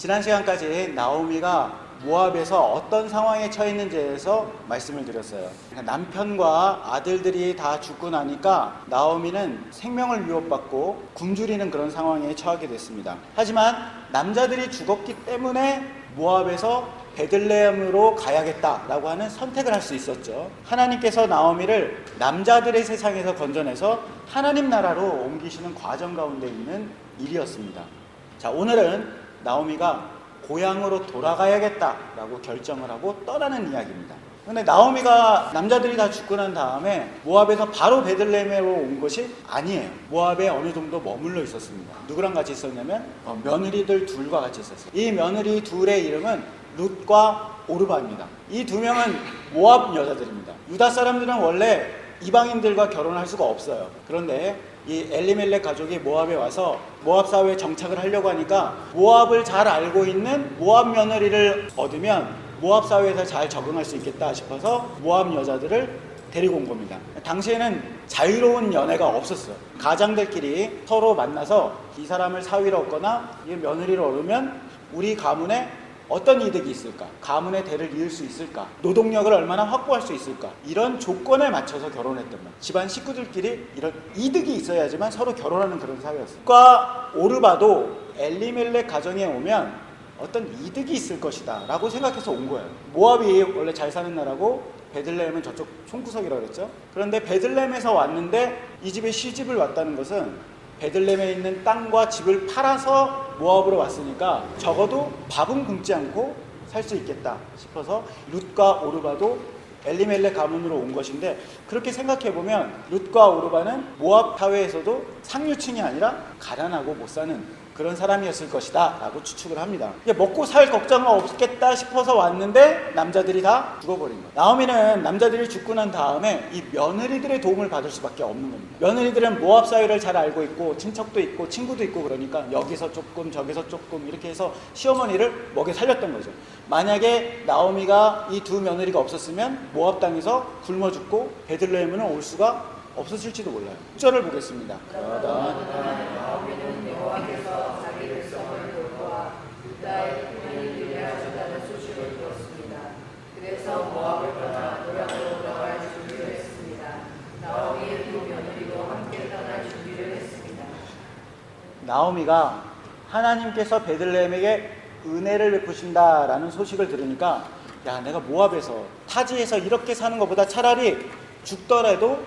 지난 시간까지 나오미가 모압에서 어떤 상황에 처했는지에 대해서 말씀을 드렸어요. 남편과 아들들이 다 죽고 나니까 나오미는 생명을 위협받고 굶주리는 그런 상황에 처하게 됐습니다. 하지만 남자들이 죽었기 때문에 모압에서 베들레헴으로 가야겠다라고 하는 선택을 할 수 있었죠. 하나님께서 나오미를 남자들의 세상에서 건져내서 하나님 나라로 옮기시는 과정 가운데 있는 일이었습니다. 자, 오늘은 나오미가 고향으로 돌아가야겠다라고 결정을 하고 떠나는 이야기입니다. 그런데 나오미가 남자들이 다 죽고 난 다음에 모압에서 바로 베들레헴으로 온 것이 아니에요. 모압에 어느 정도 머물러 있었습니다. 누구랑 같이 있었냐면 며느리들 둘과 같이 있었어요. 이 며느리 둘의 이름은 룻과 오르바입니다. 이 두 명은 모압 여자들입니다. 유다 사람들은 원래 이방인들과 결혼할 수가 없어요. 그런데 이 엘리멜렉 가족이 모압에 와서 모압 사회에 정착을 하려고 하니까 모압을 잘 알고 있는 모압 며느리를 얻으면 모압 사회에서 잘 적응할 수 있겠다 싶어서 모압 여자들을 데리고 온 겁니다. 당시에는 자유로운 연애가 없었어요. 가장들끼리 서로 만나서 이 사람을 사위로 얻거나 이 며느리를 얻으면 우리 가문에 어떤 이득이 있을까? 가문의 대를 이을 수 있을까? 노동력을 얼마나 확보할 수 있을까? 이런 조건에 맞춰서 결혼했던 거예요. 집안 식구들끼리 이런 이득이 있어야지만 서로 결혼하는 그런 사회였어요. 과 오르바도 엘리멜렉 가정에 오면 어떤 이득이 있을 것이다 라고 생각해서 온 거예요. 모압이 원래 잘 사는 나라고 베들레헴은 저쪽 총구석이라고 그랬죠. 그런데 베들레헴에서 왔는데 이 집에 시집을 왔다는 것은 베들레헴에 있는 땅과 집을 팔아서 모압으로 왔으니까 적어도 밥은 굶지 않고 살 수 있겠다 싶어서 룻과 오르바도 엘리멜렉 가문으로 온 것인데, 그렇게 생각해보면 룻과 오르바는 모압 사회에서도 상류층이 아니라 가난하고 못 사는 그런 사람이었을 것이다 라고 추측을 합니다. 먹고 살 걱정은 없겠다 싶어서 왔는데 남자들이 다 죽어버린 거예요. 나오미는 남자들이 죽고 난 다음에 이 며느리들의 도움을 받을 수밖에 없는 겁니다. 며느리들은 모압 사회를 잘 알고 있고 친척도 있고 친구도 있고 그러니까 여기서 조금 저기서 조금 이렇게 해서 시어머니를 먹여 살렸던 거죠. 만약에 나오미가 이 두 며느리가 없었으면 모압 땅에서 굶어 죽고 베들레헴은 올 수가 없었을지도 몰라요. 6절을 보겠습니다. 나오미는 여호와께서 자기 백성을 돌보아 유다의 군을 밀려하셨다는 소식을 들었습니다. 그래서 모압을 떠나 고향으로 돌아갈 준비를 했습니다. 나오미의 두 며느리도 함께 떠날 준비를 했습니다. 나오미가 하나님께서 베들레헴에게 은혜를 베푸신다라는 소식을 들으니까, 야, 내가 모압에서 타지에서 이렇게 사는 것보다 차라리 죽더라도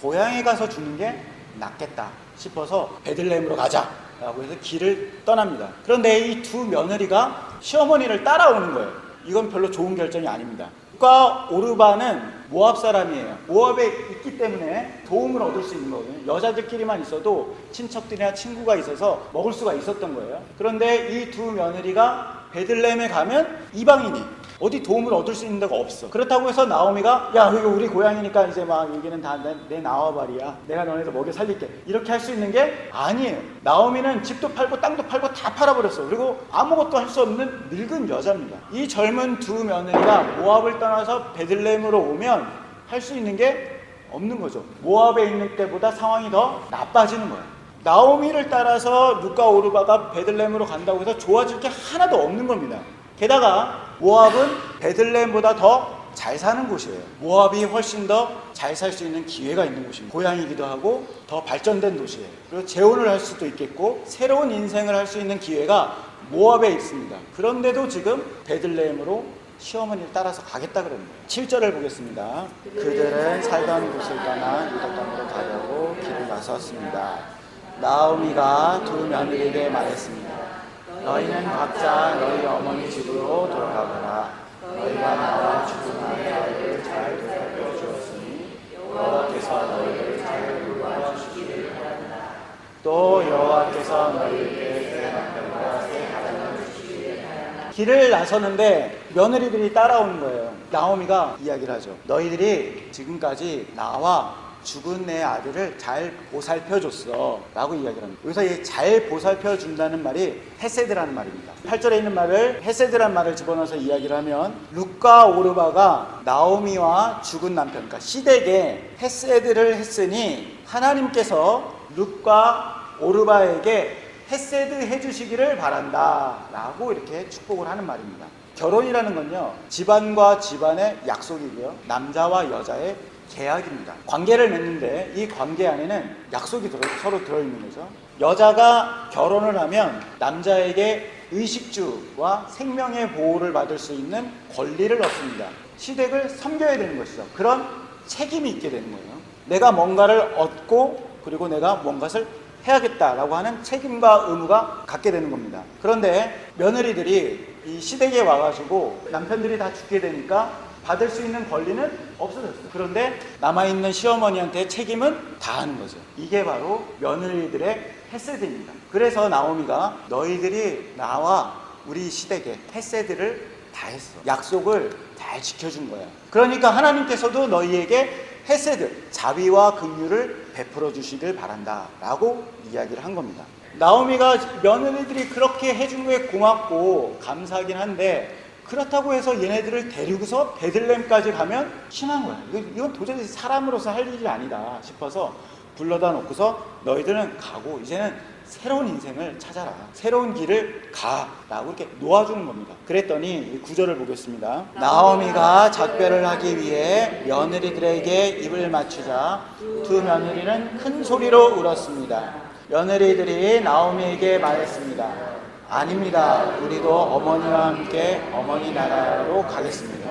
고향에 가서 죽는 게 낫겠다 싶어서 베들레헴으로 가자 라고 해서 길을 떠납니다. 그런데 이 두 며느리가 시어머니를 따라오는 거예요. 이건 별로 좋은 결정이 아닙니다. 과 오르바는 모압 사람이에요. 모압에 있기 때문에 도움을 얻을 수 있는 거거든요. 여자들끼리만 있어도 친척들이나 친구가 있어서 먹을 수가 있었던 거예요. 그런데 이 두 며느리가 베들레헴에 가면 이방인이 어디 도움을 얻을 수 있는 데가 없어. 그렇다고 해서 나오미가 야, 여기 우리 고향이니까 이제 막 여기는 다 내 나와바리야, 내가 너네들 먹여 살릴게, 이렇게 할 수 있는 게 아니에요. 나오미는 집도 팔고 땅도 팔고 다 팔아버렸어. 그리고 아무것도 할 수 없는 늙은 여자입니다. 이 젊은 두 며느리가 모압을 떠나서 베들레헴으로 오면 할 수 있는 게 없는 거죠. 모압에 있는 때보다 상황이 더 나빠지는 거예요. 나오미를 따라서 룻과 오르바가 베들레헴으로 간다고 해서 좋아질 게 하나도 없는 겁니다. 게다가 모압은 베들레헴보다 더 잘 사는 곳이에요. 모압이 훨씬 더 잘 살 수 있는 기회가 있는 곳입니다. 고향이기도 하고 더 발전된 도시예요. 그리고 재혼을 할 수도 있겠고 새로운 인생을 할 수 있는 기회가 모압에 있습니다. 그런데도 지금 베들레헴으로 시어머니를 따라서 가겠다 그러는 거예요. 7절을 보겠습니다. 그들은 살던 곳을 떠나 유다 땅으로 가려고 길을 나섰습니다. 나오미가 두 며느리에게 말했습니다. 너희는 각자 너희 어머니 집으로 돌아가거라. 너희가 나와 죽은 후에 너희를 잘 보살펴 주었으니 여호와께서 너희를 잘 돌봐 주시기를 바란다. 또 여호와께서 너희에게 새 남편과 새 가정을 주시기를 바란다. 길을 나서는데 며느리들이 따라오는 거예요. 나오미가 이야기를 하죠. 너희들이 지금까지 나와 죽은 내 아들을 잘 보살펴줬어 라고 이야기를 합니다. 여기서 이 잘 보살펴준다는 말이 헤세드라는 말입니다. 8절에 있는 말을 헤세드라는 말을 집어넣어서 이야기를 하면 룻과 오르바가 나오미와 죽은 남편, 그러니까 시댁에 헤세드를 했으니 하나님께서 룻과 오르바에게 헤세드 해주시기를 바란다 라고 이렇게 축복을 하는 말입니다. 결혼이라는 건요, 집안과 집안의 약속이고요, 남자와 여자의 계약입니다. 관계를 맺는데 이 관계 안에는 약속이 서로 들어있는 거죠. 여자가 결혼을 하면 남자에게 의식주와 생명의 보호를 받을 수 있는 권리를 얻습니다. 시댁을 섬겨야 되는 것이죠. 그런 책임이 있게 되는 거예요. 내가 뭔가를 얻고 그리고 내가 뭔가를 해야겠다라고 하는 책임과 의무가 갖게 되는 겁니다. 그런데 며느리들이 이 시댁에 와가지고 남편들이 다 죽게 되니까 받을 수 있는 권리는 없어졌어요. 그런데 남아있는 시어머니한테 책임은 다 하는 거죠. 이게 바로 며느리들의 헤세드입니다. 그래서 나오미가 너희들이 나와 우리 시댁에 헤세드를 다 했어. 약속을 잘 지켜준 거야. 그러니까 하나님께서도 너희에게 헤세드, 자비와 긍휼을 베풀어 주시길 바란다 라고 이야기를 한 겁니다. 나오미가 며느리들이 그렇게 해준 거에 고맙고 감사하긴 한데, 그렇다고 해서 얘네들을 데리고서 베들레헴까지 가면 심한 거야. 이건 도저히 사람으로서 할 일이 아니다 싶어서 불러다 놓고서 너희들은 가고 이제는 새로운 인생을 찾아라, 새로운 길을 가 라고 이렇게 놓아주는 겁니다. 그랬더니 이 구절을 보겠습니다. 나오미가 작별을 하기 위해 며느리들에게 입을 맞추자 두 며느리는 큰 소리로 울었습니다. 며느리들이 나오미에게 말했습니다. 아닙니다. 우리도 어머니와 함께 어머니 나라로 가겠습니다.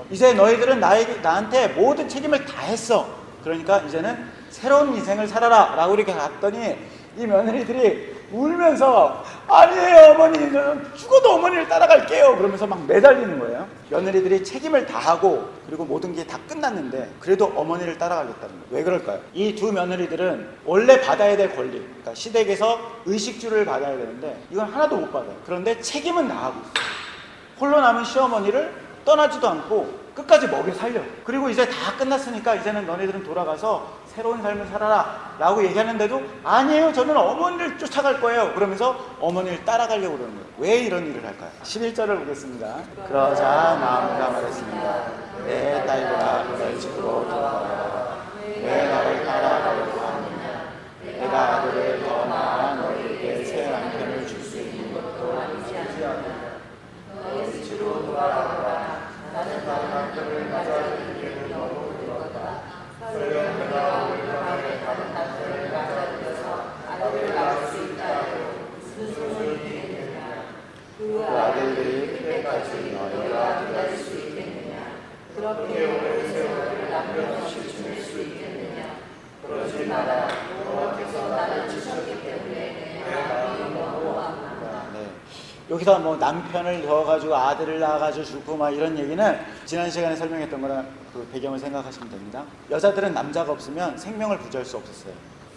이제 너희들은 나한테 모든 책임을 다 했어. 그러니까 이제는 새로운 인생을 살아라 라고 이렇게 갔더니 이 며느리들이 울면서 아니에요 어머니, 저는 죽어도 어머니를 따라갈게요 그러면서 막 매달리는 거예요. 며느리들이 책임을 다 하고 그리고 모든 게 다 끝났는데 그래도 어머니를 따라가겠다는 거예요. 왜 그럴까요? 이 두 며느리들은 원래 받아야 될 권리, 그러니까 시댁에서 의식주를 받아야 되는데 이건 하나도 못 받아요. 그런데 책임은 다 하고 있어요. 홀로 남은 시어머니를 떠나지도 않고 끝까지 먹여 살려. 그리고 이제 다 끝났으니까 이제는 너네들은 돌아가서 새로운 삶을 살아라 라고 얘기하는데도 아니에요, 저는 어머니를 쫓아갈 거예요 그러면서 어머니를 따라가려고 그러는 거예요. 왜 이런 일을 할까요? 11절을 보겠습니다. 그러자 나오미가 말했습니다. 내 딸들아, 너희 집으로 돌아가라. 왜 나를 따라가려고 하느냐? 내가 아들을 더 낳아 너희에게 새 남편을 줄 수 있는 것도 아니지 않느냐? 너희 집으로 돌아가라. 나는 다른 남편을 가져들기를 너무 두렵다. 설령 내가 우리 가정에 다른 남편을 가져들여서 아들을 낳을 수 있다 해도 무슨 소용이 있겠느냐? 그 아들들이 클 때까지 너희가 기다릴 수 있겠느냐? 그렇게 오랜 세월을 남편 없이 지낼 수 있겠느냐? 그러지 마라. 여호와께서 나를 주셨기 때문에 내 마음이 너무 아프다. 여기서 뭐 남편을 넣어가지고 아들을 낳아가지고 죽고 막 이런 얘기는 지난 시간에 설명했던 거랑 그 배경을 생각하시면 됩니다. 여자들은 남자가 없으면 생명을 부지할 수 없었어요.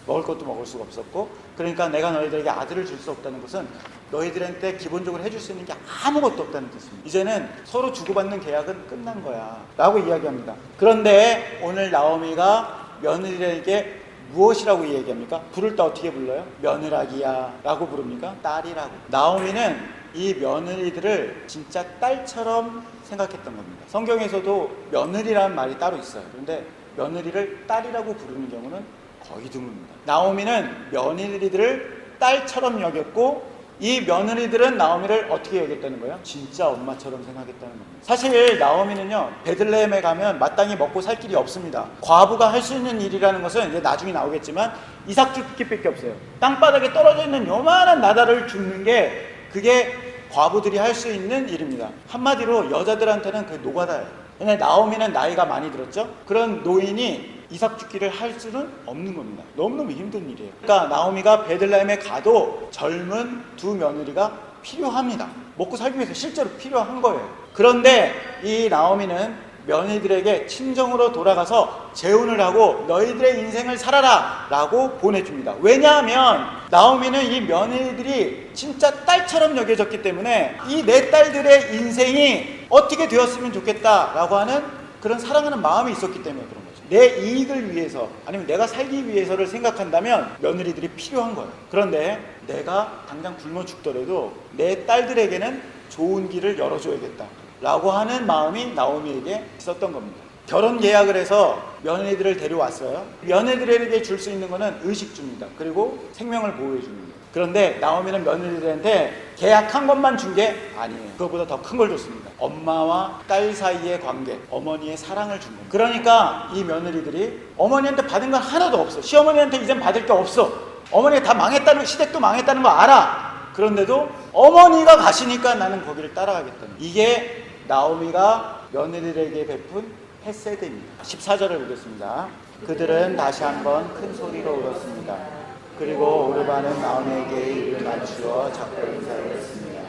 먹을 것도 먹을 수가 없었고, 그러니까 내가 너희들에게 아들을 줄 수 없다는 것은 너희들한테 기본적으로 해줄 수 있는 게 아무것도 없다는 뜻입니다. 이제는 서로 주고받는 계약은 끝난 거야 라고 이야기합니다. 그런데 오늘 나오미가 며느리에게 무엇이라고 얘기합니까? 부를 때 어떻게 불러요? 며느라기야 라고 부릅니까? 딸이라고. 나오미는 이 며느리들을 진짜 딸처럼 생각했던 겁니다. 성경에서도 며느리라는 말이 따로 있어요. 그런데 며느리를 딸이라고 부르는 경우는 거의 드뭅니다. 나오미는 며느리들을 딸처럼 여겼고 이 며느리들은 나오미를 어떻게 여겼다는 거예요? 진짜 엄마처럼 생각했다는 겁니다. 사실 나오미는요, 베들레헴에 가면 마땅히 먹고 살 길이 없습니다. 과부가 할 수 있는 일이라는 것은 이제 나중에 나오겠지만 이삭 줍기밖에 없어요. 땅바닥에 떨어져 있는 요만한 나다를 줍는 게 그게 과부들이 할 수 있는 일입니다. 한마디로 여자들한테는 그 노가다예요. 근데 나오미는 나이가 많이 들었죠? 그런 노인이 이삭 죽기를 할 수는 없는 겁니다. 너무너무 힘든 일이에요. 그러니까 나오미가 베들레헴에 가도 젊은 두 며느리가 필요합니다. 먹고 살기 위해서 실제로 필요한 거예요. 그런데 이 나오미는 며느리들에게 친정으로 돌아가서 재혼을 하고 너희들의 인생을 살아라 라고 보내줍니다. 왜냐하면 나오미는 이 며느리들이 진짜 딸처럼 여겨졌기 때문에 이 내 딸들의 인생이 어떻게 되었으면 좋겠다라고 하는 그런 사랑하는 마음이 있었기 때문에 그런 거죠. 내 이익을 위해서 아니면 내가 살기 위해서를 생각한다면 며느리들이 필요한 거예요. 그런데 내가 당장 굶어 죽더라도 내 딸들에게는 좋은 길을 열어줘야겠다 라고 하는 마음이 나오미에게 있었던 겁니다. 결혼 계약을 해서 며느리들을 데려왔어요. 며느리들에게 줄 수 있는 것은 의식주입니다. 그리고 생명을 보호해 줍니다. 그런데 나오미는 며느리들한테 계약한 것만 준 게 아니에요. 그것보다 더 큰 걸 줬습니다. 엄마와 딸 사이의 관계, 어머니의 사랑을 준 겁니다. 그러니까 이 며느리들이 어머니한테 받은 건 하나도 없어. 시어머니한테 이젠 받을 게 없어. 어머니가 다 망했다는, 시댁도 망했다는 거 알아. 그런데도 어머니가 가시니까 나는 거기를 따라가겠다는, 이게 나오미가 며느리들에게 베푼 헤세드입니다. 14절을 보겠습니다. 그들은 다시 한번 큰 소리로 울었습니다. 그리고 오르바는 나오미에게 입을 맞추어 작별 인사를 했습니다.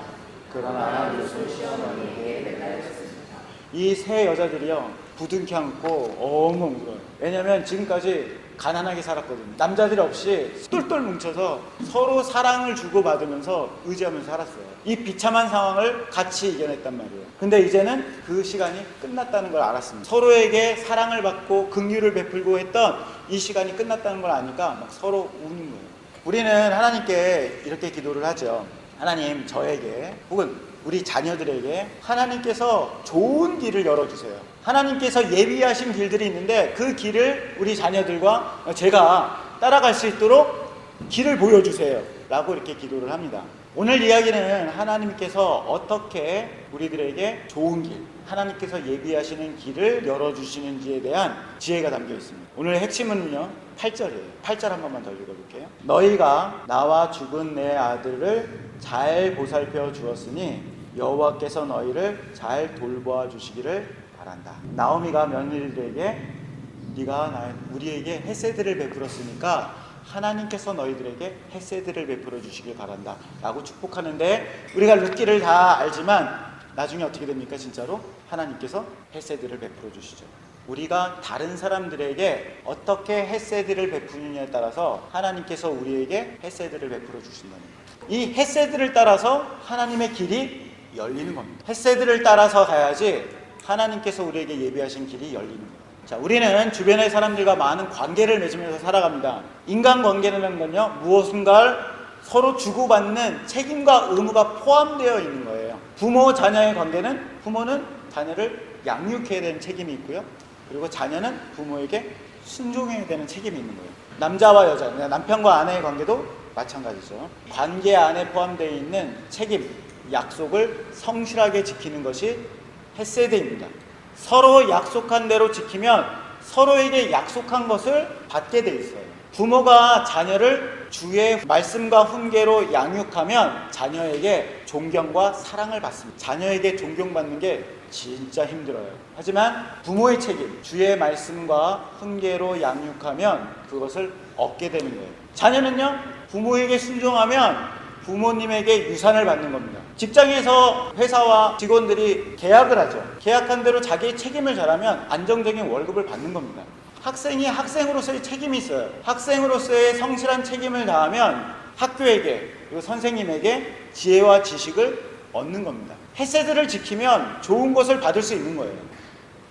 그러나 룻은 시어머니에게 매달렸습니다. 이 세 여자들이요, 부둥켜 안고 엉엉 울어요. 왜냐면 지금까지 가난하게 살았거든요. 남자들 없이 똘똘 뭉쳐서 서로 사랑을 주고받으면서 의지하면서 살았어요. 이 비참한 상황을 같이 이겨냈단 말이에요. 근데 이제는 그 시간이 끝났다는 걸 알았습니다. 서로에게 사랑을 받고 긍휼을 베풀고 했던 이 시간이 끝났다는 걸 아니까 막 서로 우는 거예요. 우리는 하나님께 이렇게 기도를 하죠. 하나님, 저에게 혹은 우리 자녀들에게 하나님께서 좋은 길을 열어주세요. 하나님께서 예비하신 길들이 있는데 그 길을 우리 자녀들과 제가 따라갈 수 있도록 길을 보여주세요 라고 이렇게 기도를 합니다. 오늘 이야기는 하나님께서 어떻게 우리들에게 좋은 길, 하나님께서 예비하시는 길을 열어주시는지에 대한 지혜가 담겨 있습니다. 오늘 핵심은요 8절이에요. 8절 한 번만 더 읽어볼게요. 너희가 나와 죽은 내 아들을 잘 보살펴 주었으니 여호와께서 너희를 잘 돌보아 주시기를 바란다. 나오미가 며느리들에게 네가 우리에게 헤세드를 베풀었으니까 하나님께서 너희들에게 헤세드를 베풀어 주시길 바란다 라고 축복하는데, 우리가 룻기를 다 알지만 나중에 어떻게 됩니까? 진짜로 하나님께서 헤세드를 베풀어 주시죠. 우리가 다른 사람들에게 어떻게 헤세드를 베푸느냐에 따라서 하나님께서 우리에게 헤세드를 베풀어 주신다는 거예요. 이 헤세드를 따라서 하나님의 길이 열리는 겁니다. 헤세드를 따라서 가야지 하나님께서 우리에게 예비하신 길이 열리는 거예요. 자, 우리는 주변의 사람들과 많은 관계를 맺으면서 살아갑니다. 인간관계라는 건요, 무엇인가를 서로 주고받는 책임과 의무가 포함되어 있는 거예요. 부모 자녀의 관계는 부모는 자녀를 양육해야 되는 책임이 있고요, 그리고 자녀는 부모에게 순종해야 되는 책임이 있는 거예요. 남자와 여자, 남편과 아내의 관계도 마찬가지죠. 관계 안에 포함되어 있는 책임, 약속을 성실하게 지키는 것이 헤세드입니다. 서로 약속한 대로 지키면 서로에게 약속한 것을 받게 돼 있어요. 부모가 자녀를 주의 말씀과 훈계로 양육하면 자녀에게 존경과 사랑을 받습니다. 자녀에게 존경받는 게 진짜 힘들어요. 하지만 부모의 책임, 주의 말씀과 훈계로 양육하면 그것을 얻게 되는 거예요. 자녀는요, 부모에게 순종하면 부모님에게 유산을 받는 겁니다. 직장에서 회사와 직원들이 계약을 하죠. 계약한 대로 자기의 책임을 잘하면 안정적인 월급을 받는 겁니다. 학생이 학생으로서의 책임이 있어요. 학생으로서의 성실한 책임을 다하면 학교에게 그리고 선생님에게 지혜와 지식을 얻는 겁니다. 헤세드를 지키면 좋은 것을 받을 수 있는 거예요.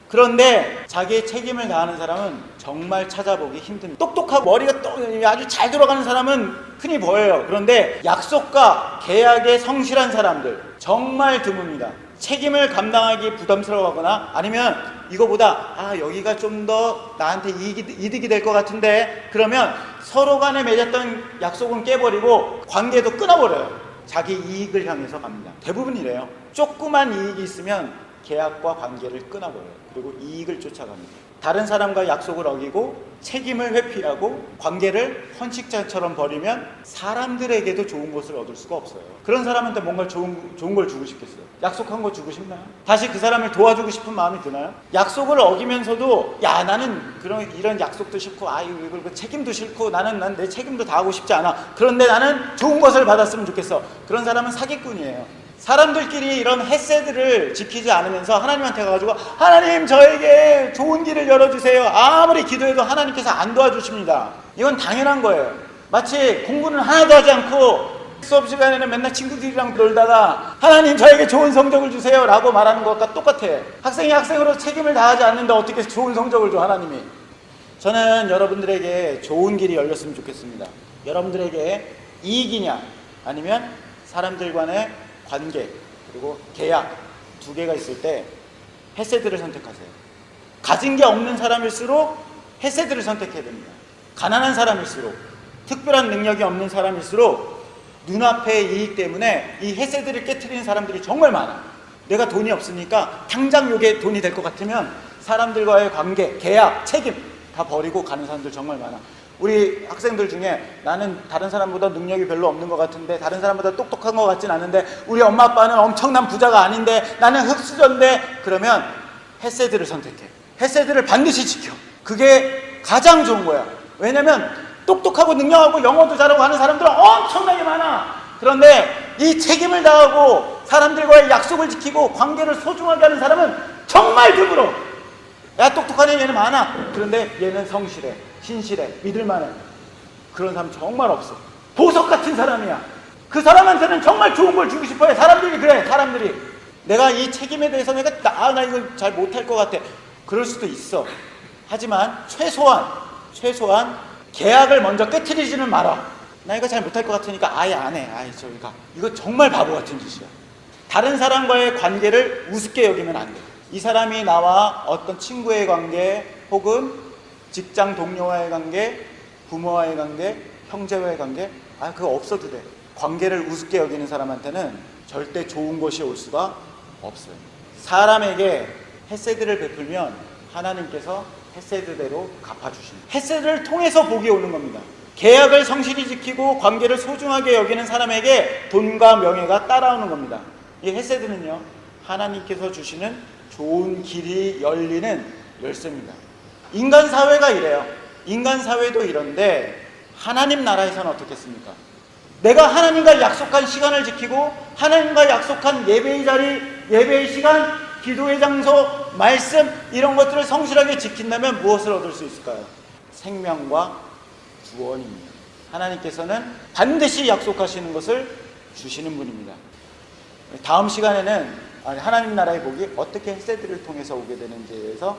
그런데 자기의 책임을 다하는 사람은 정말 찾아보기 힘듭니다. 똑똑하고 머리가 아주 잘 돌아가는 사람은 흔히 보여요. 그런데 약속과 계약에 성실한 사람들 정말 드뭅니다. 책임을 감당하기 부담스러워하거나 아니면 이거보다 여기가 좀 더 나한테 이득이 될 것 같은데, 그러면 서로 간에 맺었던 약속은 깨버리고 관계도 끊어버려요. 자기 이익을 향해서 갑니다. 대부분 이래요. 조그만 이익이 있으면 계약과 관계를 끊어버려요. 그리고 이익을 쫓아갑니다. 다른 사람과 약속을 어기고 책임을 회피하고 관계를 헌식자처럼 버리면 사람들에게도 좋은 것을 얻을 수가 없어요. 그런 사람한테 뭔가 좋은 걸 주고 싶겠어요? 약속한 거 주고 싶나요? 다시 그 사람을 도와주고 싶은 마음이 드나요? 약속을 어기면서도 나는 이런 약속도 싫고 이거 책임도 싫고 나는 내 책임도 다하고 싶지 않아. 그런데 나는 좋은 것을 받았으면 좋겠어. 그런 사람은 사기꾼이에요. 사람들끼리 이런 헤세드를 지키지 않으면서 하나님한테 가가지고 하나님 저에게 좋은 길을 열어주세요. 아무리 기도해도 하나님께서 안 도와주십니다. 이건 당연한 거예요. 마치 공부는 하나도 하지 않고 수업 시간에는 맨날 친구들이랑 놀다가 하나님 저에게 좋은 성적을 주세요 라고 말하는 것과 똑같아요. 학생이 학생으로 책임을 다하지 않는데 어떻게 좋은 성적을 줘 하나님이. 저는 여러분들에게 좋은 길이 열렸으면 좋겠습니다. 여러분들에게 이익이냐 아니면 사람들 간의 관계 그리고 계약 두 개가 있을 때 헤세드를 선택하세요. 가진 게 없는 사람일수록 헤세드를 선택해야 됩니다. 가난한 사람일수록, 특별한 능력이 없는 사람일수록 눈앞의 이익 때문에 이 헤세드를 깨트리는 사람들이 정말 많아. 내가 돈이 없으니까 당장 요게 돈이 될 것 같으면 사람들과의 관계, 계약, 책임 다 버리고 가는 사람들 정말 많아. 우리 학생들 중에 나는 다른 사람보다 능력이 별로 없는 것 같은데, 다른 사람보다 똑똑한 것 같진 않은데, 우리 엄마 아빠는 엄청난 부자가 아닌데 나는 흙수저인데, 그러면 헤세드를 선택해. 헤세드를 반드시 지켜. 그게 가장 좋은 거야. 왜냐면 똑똑하고 능력하고 영어도 잘하고 하는 사람들은 엄청나게 많아. 그런데 이 책임을 다하고 사람들과의 약속을 지키고 관계를 소중하게 하는 사람은 정말 드물어. 야, 똑똑한 애 얘는 많아. 그런데 얘는 성실해, 신실해, 믿을만해. 그런 사람 정말 없어. 보석 같은 사람이야. 그 사람한테는 정말 좋은 걸 주고 싶어해. 사람들이 그래. 사람들이 내가 이 책임에 대해서 나 이거 잘 못할 것 같아. 그럴 수도 있어. 하지만 최소한 계약을 먼저 깨트리지는 마라. 나 이거 잘 못할 것 같으니까 아예 안 해. 아이, 저기 가. 이거 정말 바보 같은 짓이야. 다른 사람과의 관계를 우습게 여기면 안 돼. 이 사람이 나와 어떤 친구의 관계, 혹은 직장 동료와의 관계, 부모와의 관계, 형제와의 관계, 그거 없어도 돼. 관계를 우습게 여기는 사람한테는 절대 좋은 것이 올 수가 없어요. 사람에게 헤세드를 베풀면 하나님께서 헤세드대로 갚아주십니다. 헤세드를 통해서 복이 오는 겁니다. 계약을 성실히 지키고 관계를 소중하게 여기는 사람에게 돈과 명예가 따라오는 겁니다. 이 헤세드는요, 하나님께서 주시는 좋은 길이 열리는 열쇠입니다. 인간 사회가 이래요. 인간 사회도 이런데 하나님 나라에서는 어떻겠습니까? 내가 하나님과 약속한 시간을 지키고 하나님과 약속한 예배의 자리, 예배의 시간, 기도의 장소, 말씀, 이런 것들을 성실하게 지킨다면 무엇을 얻을 수 있을까요? 생명과 구원입니다. 하나님께서는 반드시 약속하시는 것을 주시는 분입니다. 다음 시간에는 하나님 나라의 복이 어떻게 헤세드를 통해서 오게 되는지에 대해서